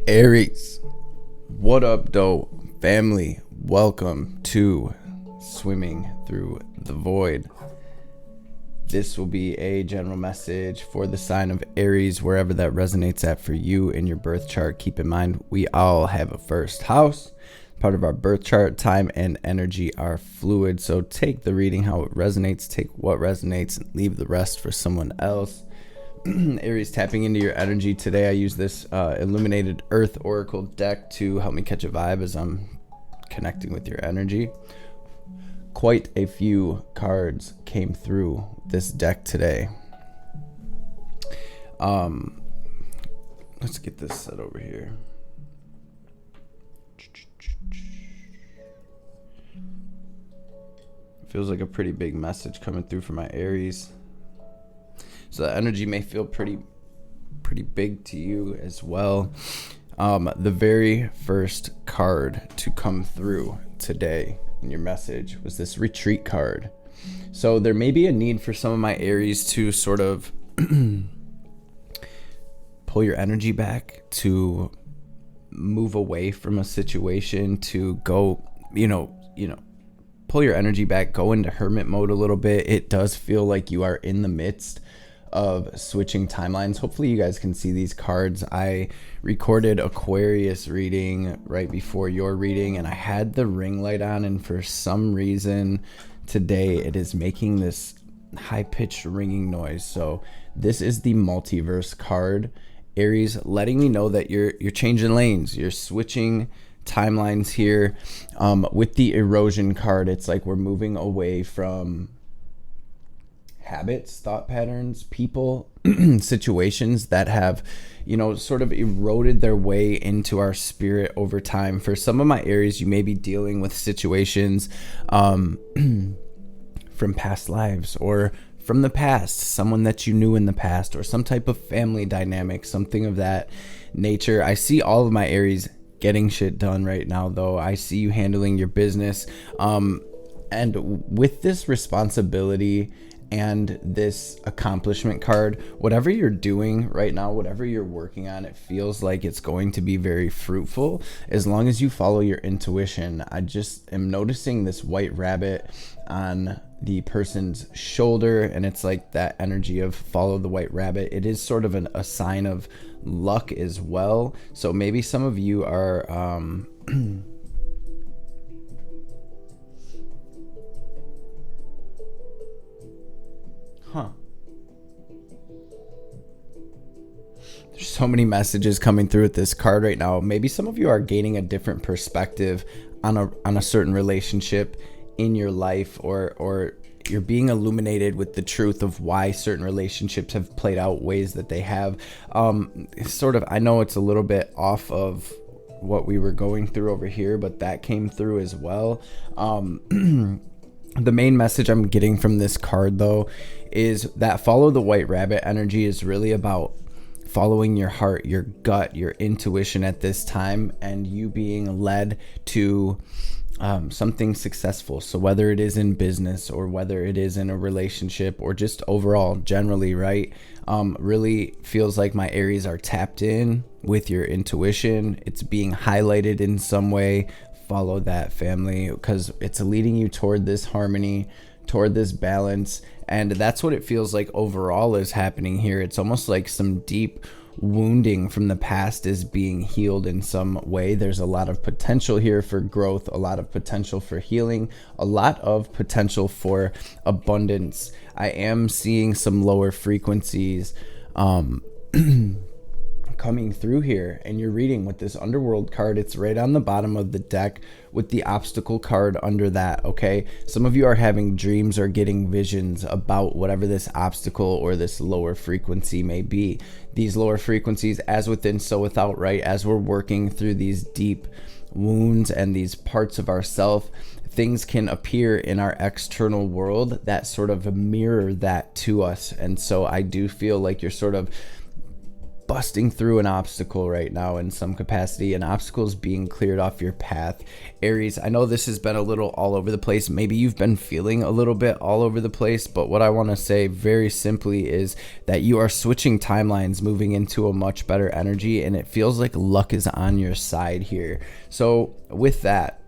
Aries, what up, though, family? Welcome to Swimming Through the Void. This will be a general message for the sign of Aries, wherever that resonates at for you in your birth chart. Keep in mind, we all have a first house. Part of our birth chart, time and energy are fluid, so take the reading how it resonates, take what resonates, and leave the rest for someone else. Aries, tapping into your energy today. I use this illuminated earth oracle deck to help me catch a vibe as I'm connecting with your energy. Quite a few cards came through this deck today. Let's get this set over here. Feels like a pretty big message coming through for my Aries. So the energy may feel pretty big to you as well. The very first card to come through today in your message was this retreat card. So there may be a need for some of my Aries to sort of pull your energy back, to move away from a situation, to go, pull your energy back, go into hermit mode a little bit. It does feel like you are in the midst of switching timelines. Hopefully you guys can see these cards. I recorded Aquarius reading right before your reading, and I had the ring light on, and for some reason today it is making this high-pitched ringing noise. So this is the multiverse card, Aries, letting me know that you're changing lanes, you're switching timelines here. With the erosion card, it's like we're moving away from habits, thought patterns, people, situations that have, sort of eroded their way into our spirit over time. For some of my Aries, you may be dealing with situations from past lives or from the past, someone that you knew in the past, or some type of family dynamic, something of that nature. I see all of my Aries getting shit done right now, though. I see you handling your business. And with this responsibility and this accomplishment card, whatever you're doing right now, whatever you're working on, it feels like it's going to be very fruitful as long as you follow your intuition. I just am noticing this white rabbit on the person's shoulder, and it's like that energy of follow the white rabbit. It is sort of a sign of luck as well. So maybe some of you are There's so many messages coming through with this card right now. Maybe some of you are gaining a different perspective on a certain relationship in your life, or you're being illuminated with the truth of why certain relationships have played out ways that they have. I know it's a little bit off of what we were going through over here, but that came through as well. The main message I'm getting from this card, though, is that follow the white rabbit energy is really about following your heart, your gut, your intuition at this time, and you being led to something successful. So whether it is in business or whether it is in a relationship or just overall generally, right? Really feels like my Aries are tapped in with your intuition. It's being highlighted in some way. Follow that, family, because it's leading you toward this harmony, toward this balance. And that's what it feels like overall is happening here. It's almost like some deep wounding from the past is being healed in some way. There's a lot of potential here for growth, a lot of potential for healing, a lot of potential for abundance. I am seeing some lower frequencies coming through here, and you're reading with this underworld card. It's right on the bottom of the deck with the obstacle card under that. Okay, some of you are having dreams or getting visions about whatever this obstacle or this lower frequency may be. These lower frequencies, as within so without, right? As we're working through these deep wounds and these parts of ourself, things can appear in our external world that sort of mirror that to us. And so I do feel like you're sort of busting through an obstacle right now in some capacity. An obstacle is being cleared off your path. Aries, I know this has been a little all over the place. Maybe you've been feeling a little bit all over the place, but what I want to say very simply is that you are switching timelines, moving into a much better energy, and it feels like luck is on your side here. So with that,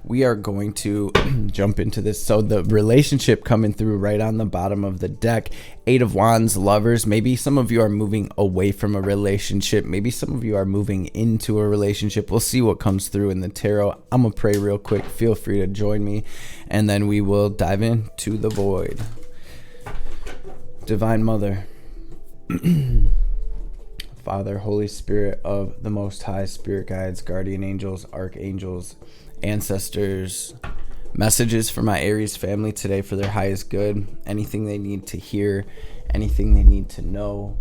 we are going to jump into this. So the relationship coming through right on the bottom of the deck, 8 of Wands, lovers. Maybe some of you are moving away from a relationship. Maybe some of you are moving into a relationship. We'll see what comes through in the tarot. I'm going to pray real quick. Feel free to join me. And then we will dive into the void. Divine Mother, Father, Holy Spirit of the Most High, Spirit guides, guardian angels, archangels, ancestors, messages for my Aries family today for their highest good, anything they need to hear, anything they need to know,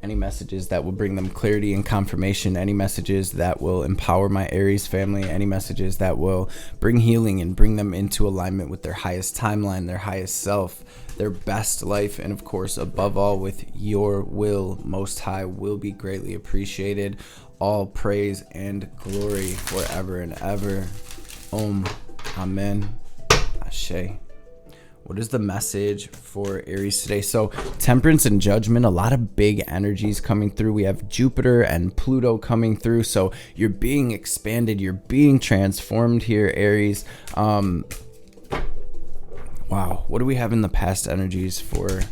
any messages that will bring them clarity and confirmation, any messages that will empower my Aries family, any messages that will bring healing and bring them into alignment with their highest timeline, their highest self, their best life, and of course, above all, with your will, Most High, will be greatly appreciated. All praise and glory forever and ever. Om. Amen. Ashe. What is the message for Aries today? So temperance and judgment, a lot of big energies coming through. We have Jupiter and Pluto coming through. So you're being expanded. You're being transformed here, Aries. Wow. What do we have in the past energies for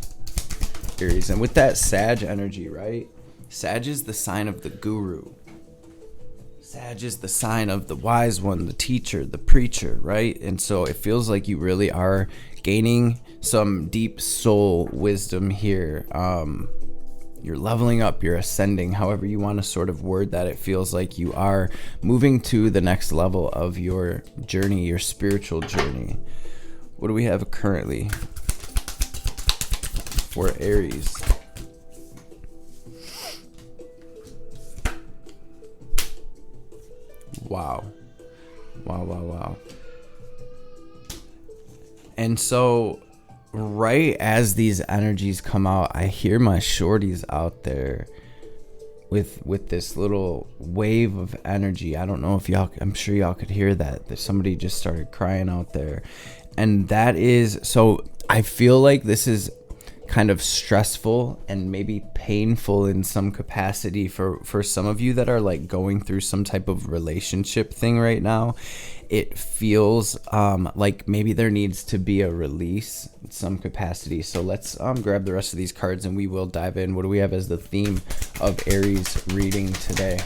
Aries? And with that Sag energy, right? Sag is the sign of the guru. Sag is the sign of the wise one, the teacher, the preacher, right? And so it feels like you really are gaining some deep soul wisdom here. You're leveling up, you're ascending, however you want to sort of word that. It feels like you are moving to the next level of your journey, your spiritual journey. What do we have currently for Aries? Wow. And so right as these energies come out, I hear my shorties out there with this little wave of energy. I don't know if y'all, I'm sure y'all could hear that somebody just started crying out there. And that is, so I feel like this is kind of stressful and maybe painful in some capacity for some of you that are like going through some type of relationship thing right now. It feels like maybe there needs to be a release in some capacity. So let's grab the rest of these cards and we will dive in. What do we have as the theme of Aries reading today?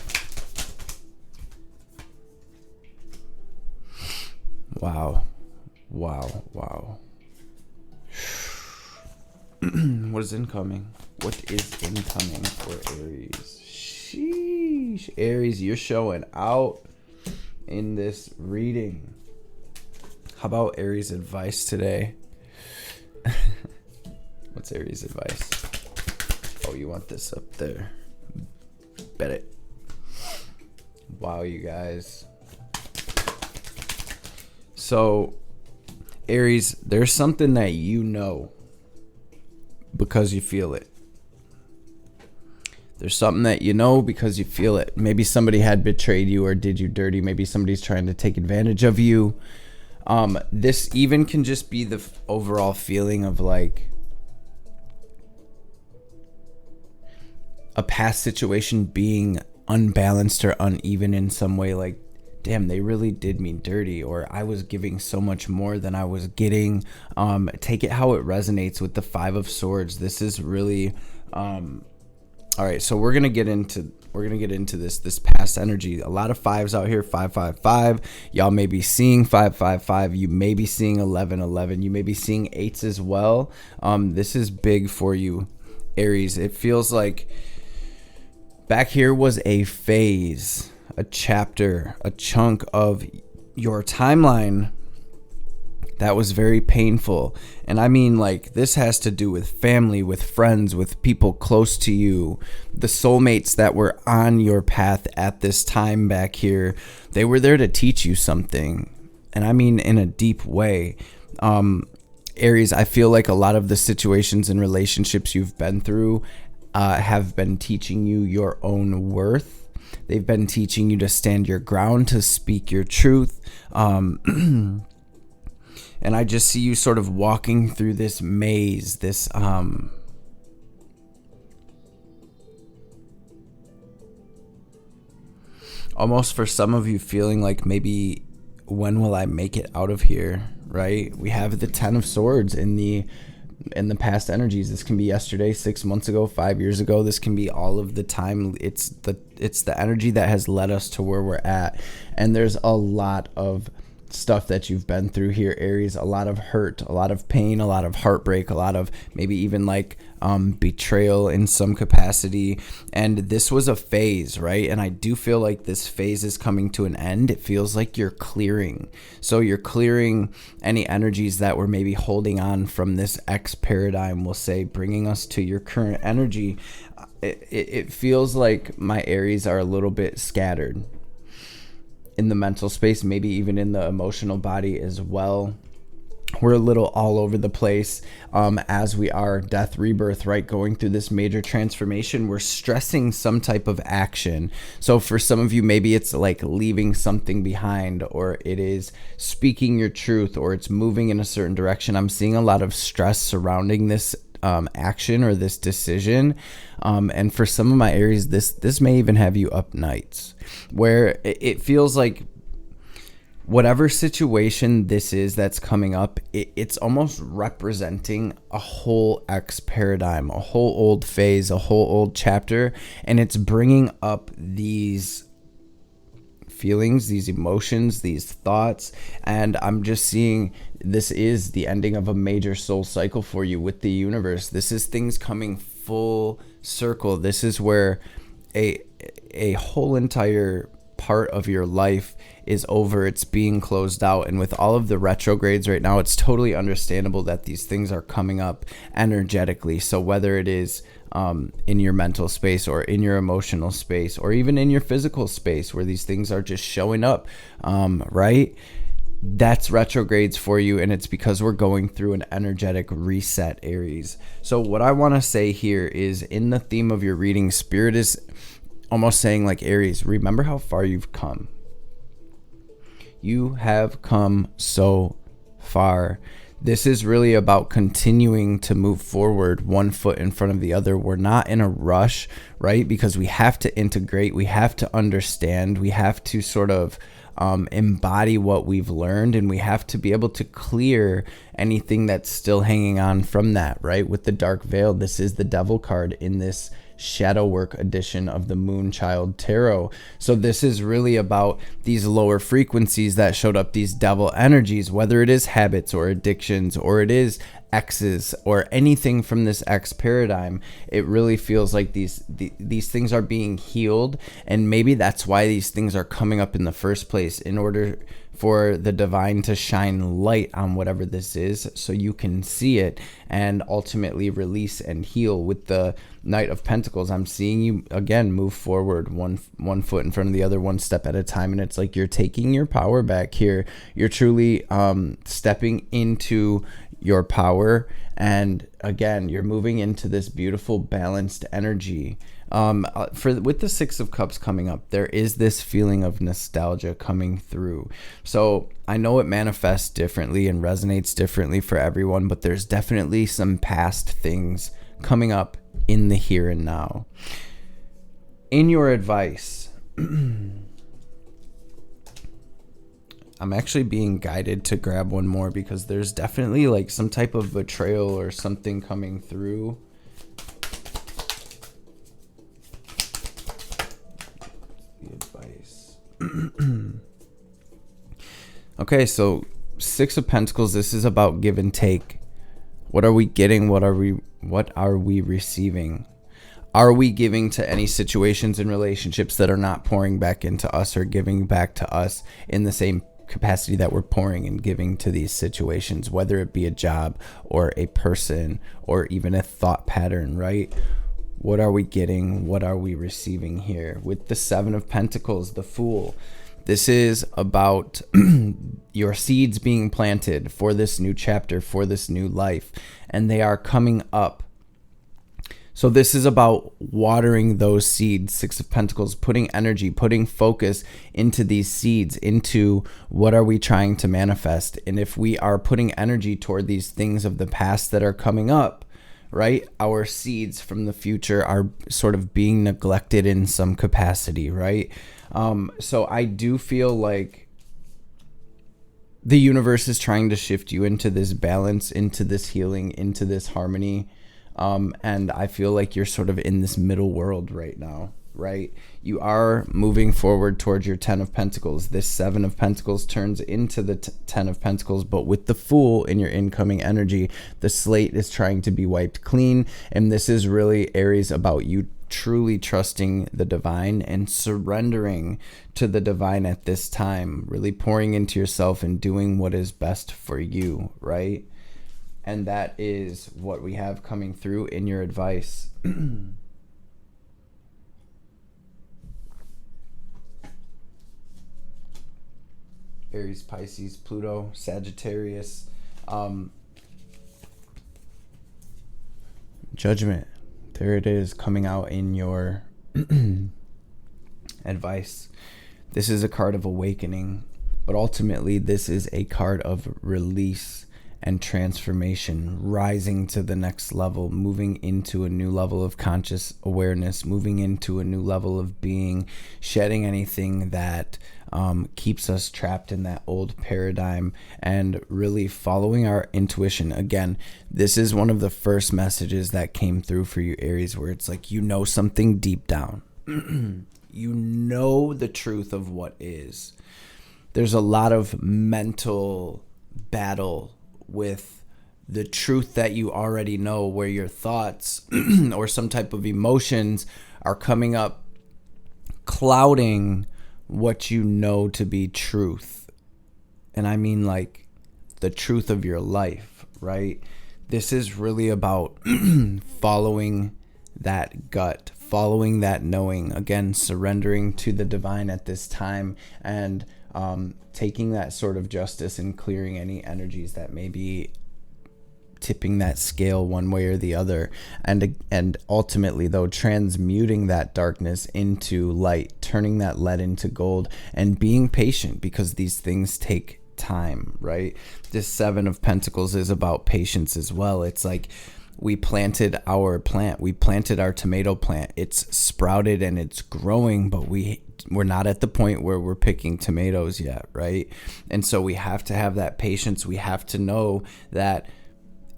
Wow. What is incoming? What is incoming for Aries? Sheesh. Aries, you're showing out in this reading. How about Aries advice today? What's Aries advice? Oh, you want this up there. Bet it. Wow, you guys. So, Aries, there's something that you know because you feel it. There's something that you know because you feel it. Maybe somebody had betrayed you or did you dirty. Maybe somebody's trying to take advantage of you. This even can just be the overall feeling of like a past situation being unbalanced or uneven in some way. Like, damn, they really did me dirty, or I was giving so much more than I was getting. Take it how it resonates with the 5 of Swords. This is really all right, so we're gonna get into this past energy. A lot of 5s out here. 555. Y'all may be seeing 555. You may be seeing 1111. You may be seeing 8s as well. This is big for you, Aries. It feels like back here was a phase, a chapter, a chunk of your timeline that was very painful. And I mean, like, this has to do with family, with friends, with people close to you, the soulmates that were on your path at this time back here. They were there to teach you something. And I mean, in a deep way. Aries, I feel like a lot of the situations and relationships you've been through have been teaching you your own worth. They've been teaching you to stand your ground, to speak your truth. And I just see you sort of walking through this maze, this almost for some of you feeling like maybe, when will I make it out of here, right? We have the 10 of Swords in the past energies. This can be yesterday, 6 months ago, 5 years ago. This can be all of the time. It's the energy that has led us to where we're at. And there's a lot of stuff that you've been through here, Aries. A lot of hurt, a lot of pain, a lot of heartbreak, a lot of maybe even like betrayal in some capacity. And this was a phase, right? And I do feel like this phase is coming to an end. It feels like you're clearing. So you're clearing any energies that were maybe holding on from this X paradigm, we'll say, bringing us to your current energy. It feels like my Aries are a little bit scattered in the mental space, maybe even in the emotional body as well. We're a little all over the place as we are death, rebirth, right? Going through this major transformation. We're stressing some type of action. So for some of you, maybe it's like leaving something behind, or it is speaking your truth, or it's moving in a certain direction. I'm seeing a lot of stress surrounding this action or this decision. And for some of my Aries, this may even have you up nights, where it feels like whatever situation this is that's coming up, it's almost representing a whole X paradigm, a whole old phase, a whole old chapter. And it's bringing up these feelings, these emotions, these thoughts. And I'm just seeing this is the ending of a major soul cycle for you with the universe. This is things coming full circle. This is where a whole entire part of your life is over. It's being closed out. And with all of the retrogrades right now, it's totally understandable that these things are coming up energetically. So whether it is in your mental space, or in your emotional space, or even in your physical space, where these things are just showing up, right? That's retrogrades for you. And it's because we're going through an energetic reset, Aries. So what I want to say here is, in the theme of your reading, Spirit is almost saying, like, Aries, remember how far you've come. You have come so far. This is really about continuing to move forward, one foot in front of the other. We're not in a rush, right? Because we have to integrate, we have to understand, we have to sort of embody what we've learned, and we have to be able to clear anything that's still hanging on from that, right? With the dark veil, this is the Devil card in this shadow work edition of the Moonchild Tarot. So this is really about these lower frequencies that showed up, these devil energies, whether it is habits or addictions, or it is X's, or anything from this X paradigm. It really feels like these things are being healed, and maybe that's why these things are coming up in the first place, in order for the divine to shine light on whatever this is, so you can see it and ultimately release and heal. With the Knight of Pentacles, I'm seeing you again move forward, one foot in front of the other, one step at a time, and it's like you're taking your power back here. You're truly stepping into your power, and again, you're moving into this beautiful balanced energy. With the Six of Cups coming up, there is this feeling of nostalgia coming through. So I know it manifests differently and resonates differently for everyone, but there's definitely some past things coming up in the here and now. In your advice, I'm actually being guided to grab one more, because there's definitely like some type of betrayal or something coming through. Okay, so Six of Pentacles, this is about give and take. What are we getting? What are we receiving? Are we giving to any situations and relationships that are not pouring back into us, or giving back to us in the same capacity that we're pouring and giving to these situations, whether it be a job or a person or even a thought pattern, right? What are we getting? What are we receiving here? With the Seven of Pentacles, the Fool, this is about your seeds being planted for this new chapter, for this new life, and they are coming up. So this is about watering those seeds, Six of Pentacles, putting energy, putting focus into these seeds, into what are we trying to manifest. And if we are putting energy toward these things of the past that are coming up, right, our seeds from the future are sort of being neglected in some capacity, right? So I do feel like the universe is trying to shift you into this balance, into this healing, into this harmony. And I feel like you're sort of in this middle world right now, right? You are moving forward towards your 10 of Pentacles. This 7 of Pentacles turns into the 10 of Pentacles, but with the Fool in your incoming energy, the slate is trying to be wiped clean. And this is really, Aries, about you truly trusting the divine and surrendering to the divine at this time, really pouring into yourself and doing what is best for you, right? And that is what we have coming through in your advice. Aries, Pisces, Pluto, Sagittarius. Judgment. There it is, coming out in your advice. This is a card of awakening, but ultimately this is a card of release and transformation, rising to the next level, moving into a new level of conscious awareness, moving into a new level of being, shedding anything that keeps us trapped in that old paradigm, and really following our intuition. Again, this is one of the first messages that came through for you, Aries, where it's like, you know something deep down. You know the truth of what is. There's a lot of mental battle with the truth that you already know, where your thoughts or some type of emotions are coming up, clouding what you know to be truth. And I mean like the truth of your life, right? This is really about following that gut, following that knowing, again, surrendering to the divine at this time, and taking that sort of justice and clearing any energies that may be tipping that scale one way or the other, and ultimately, though, transmuting that darkness into light, turning that lead into gold, and being patient, because these things take time, right? This 7 of Pentacles is about patience as well. It's like, we planted our plant, we planted our tomato plant, it's sprouted and it's growing, but we're not at the point where we're picking tomatoes yet, right? And so we have to have that patience. We have to know that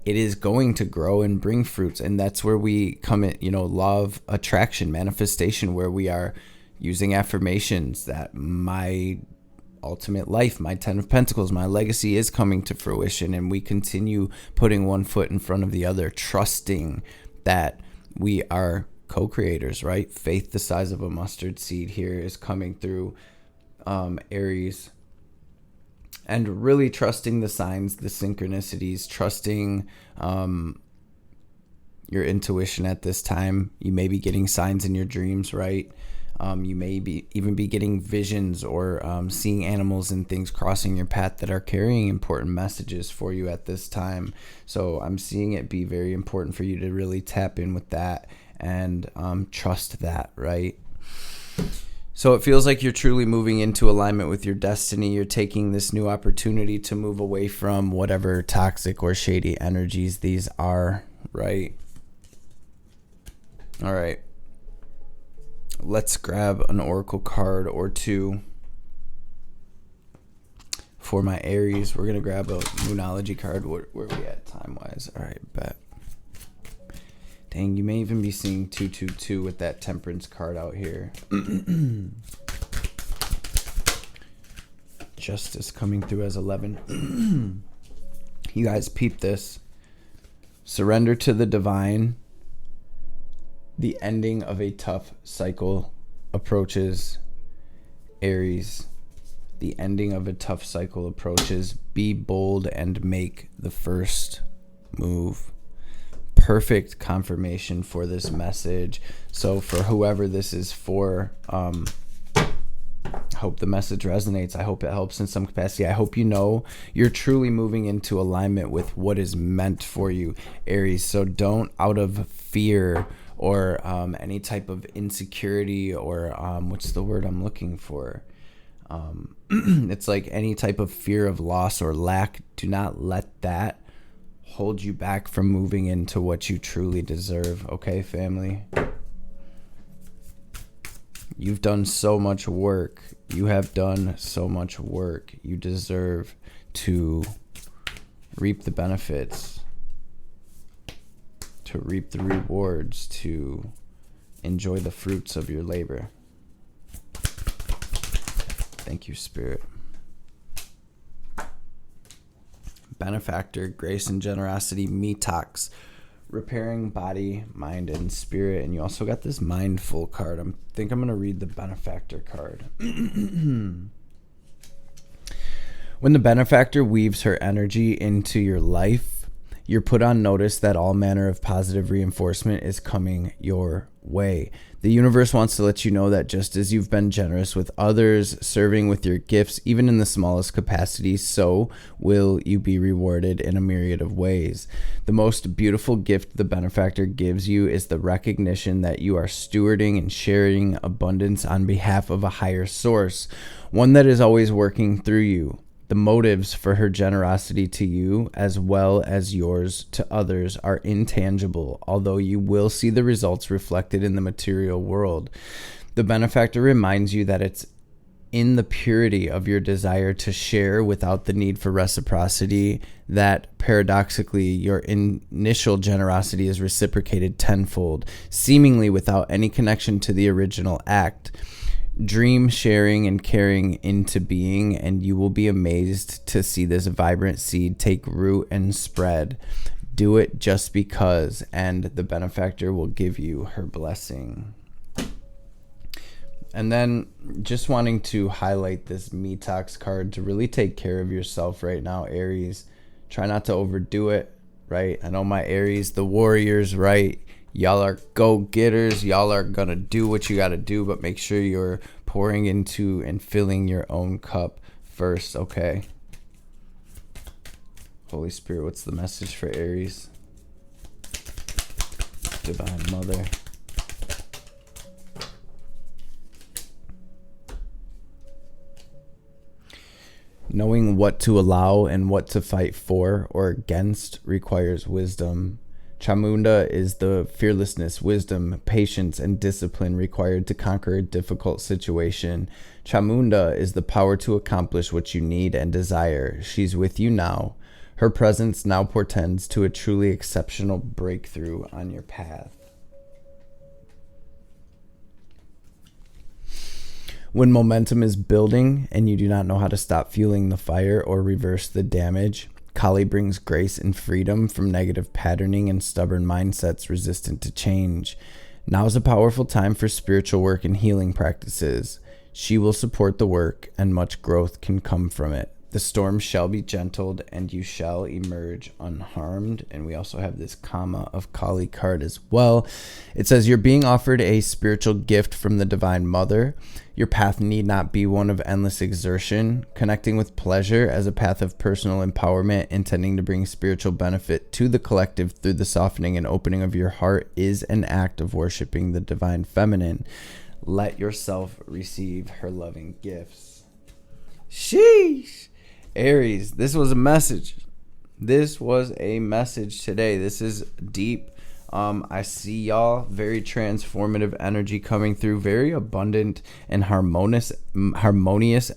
it is going to grow and bring fruits. And that's where we come in, law of attraction, manifestation, where we are using affirmations that my ultimate life, my 10 of Pentacles, my legacy is coming to fruition. And we continue putting one foot in front of the other, trusting that we are co-creators, right? Faith the size of a mustard seed here is coming through, Aries. And really trusting the signs, the synchronicities, trusting your intuition at this time. You may be getting signs in your dreams, right? You may even be getting visions or seeing animals and things crossing your path that are carrying important messages for you at this time. So I'm seeing it be very important for you to really tap in with that and trust that, right? So it feels like you're truly moving into alignment with your destiny. You're taking this new opportunity to move away from whatever toxic or shady energies these are, right? All right. Let's grab an oracle card or two for my Aries. We're going to grab a Moonology card. Where are we at time-wise? All right, bet. Dang, you may even be seeing 222 with that Temperance card out here. Justice coming through as 11. You guys peep this. Surrender to the divine. The ending of a tough cycle approaches, Aries. The ending of a tough cycle approaches. Be bold and make the first move. Perfect confirmation for this message. So for whoever this is for, I hope the message resonates. I hope it helps in some capacity. I hope you know you're truly moving into alignment with what is meant for you, Aries. So don't, out of fear or any type of insecurity or what's the word I'm looking for? It's like any type of fear of loss or lack. Do not let that hold you back from moving into what you truly deserve. Okay, family? You've done so much work. You have done so much work. You deserve to reap the benefits, to reap the rewards, to enjoy the fruits of your labor. Thank you, Spirit. Benefactor, grace and generosity, Metox, repairing body, mind, and spirit. And you also got this mindful card. I think I'm going to read the benefactor card. When the benefactor weaves her energy into your life, you're put on notice that all manner of positive reinforcement is coming your way. The universe wants to let you know that just as you've been generous with others, serving with your gifts, even in the smallest capacity, so will you be rewarded in a myriad of ways. The most beautiful gift the benefactor gives you is the recognition that you are stewarding and sharing abundance on behalf of a higher source, one that is always working through you. The motives for her generosity to you, as well as yours to others, are intangible, although you will see the results reflected in the material world. The benefactor reminds you that it's in the purity of your desire to share without the need for reciprocity that, paradoxically, your initial generosity is reciprocated tenfold, seemingly without any connection to the original act. Dream sharing and caring into being, and you will be amazed to see this vibrant seed take root and spread. Do it just because, and the benefactor will give you her blessing. And then just wanting to highlight this Metox card to really take care of yourself right now, Aries. Try not to overdo it, right? I know my Aries, the warriors, right? Y'all are go-getters. Y'all are going to do what you got to do, but make sure you're pouring into and filling your own cup first, okay? Holy Spirit, what's the message for Aries? Divine Mother. Knowing what to allow and what to fight for or against requires wisdom. Chamunda is the fearlessness, wisdom, patience, and discipline required to conquer a difficult situation. Chamunda is the power to accomplish what you need and desire. She's with you now. Her presence now portends to a truly exceptional breakthrough on your path. When momentum is building and you do not know how to stop fueling the fire or reverse the damage, Kali brings grace and freedom from negative patterning and stubborn mindsets resistant to change. Now is a powerful time for spiritual work and healing practices. She will support the work, and much growth can come from it. The storm shall be gentled, and you shall emerge unharmed. And we also have this Kama of Kali card as well. It says, you're being offered a spiritual gift from the Divine Mother. Your path need not be one of endless exertion. Connecting with pleasure as a path of personal empowerment, intending to bring spiritual benefit to the collective through the softening and opening of your heart, is an act of worshiping the Divine Feminine. Let yourself receive her loving gifts. Sheesh. Aries, this was a message. This was a message today. This is deep. I see y'all, very transformative energy coming through, very abundant and harmonious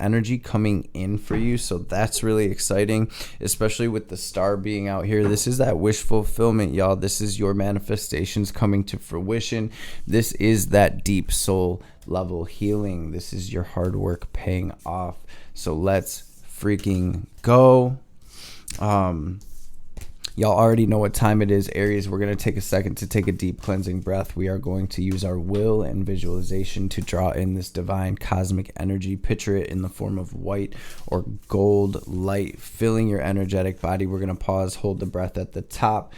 energy coming in for you. So that's really exciting, especially with the star being out here. This is that wish fulfillment, y'all. This is your manifestations coming to fruition. This is that deep soul level healing. This is your hard work paying off. So let's freaking go. Y'all already know what time it is, Aries. We're going to take a second to take a deep cleansing breath. We are going to use our will and visualization to draw in this divine cosmic energy. Picture it in the form of white or gold light filling your energetic body. We're going to pause, hold the breath at the top.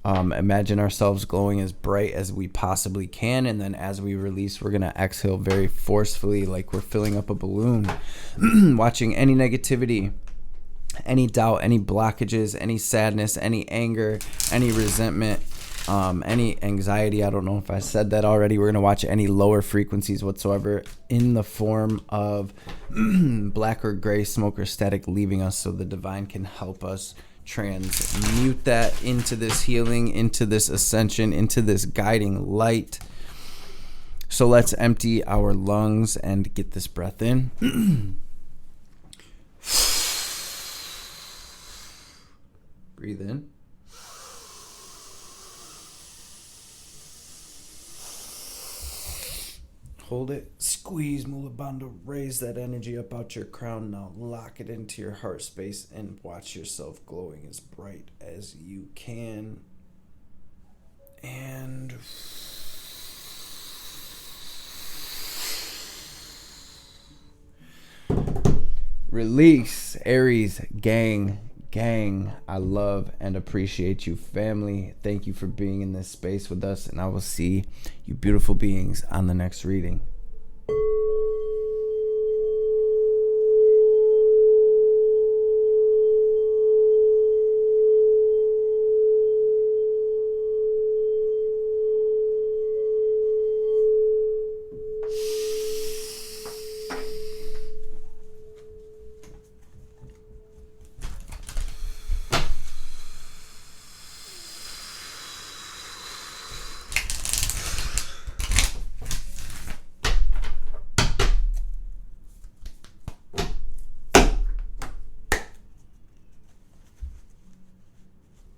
Imagine ourselves glowing as bright as we possibly can, and then as we release, we're going to exhale very forcefully, like we're filling up a balloon. Watching any negativity, any doubt, any blockages, any sadness, any anger, any resentment, any anxiety. I don't know if I said that already. We're going to watch any lower frequencies whatsoever in the form of black or gray smoke or static leaving us, so the divine can help us transmute that into this healing, into this ascension, into this guiding light. So let's empty our lungs and get this breath in. Breathe in. Hold it, squeeze, mulabandha, raise that energy up out your crown. Now lock it into your heart space and watch yourself glowing as bright as you can. And release. Aries, gang, I love and appreciate you, family. Thank you for being in this space with us, and I will see you beautiful beings on the next reading.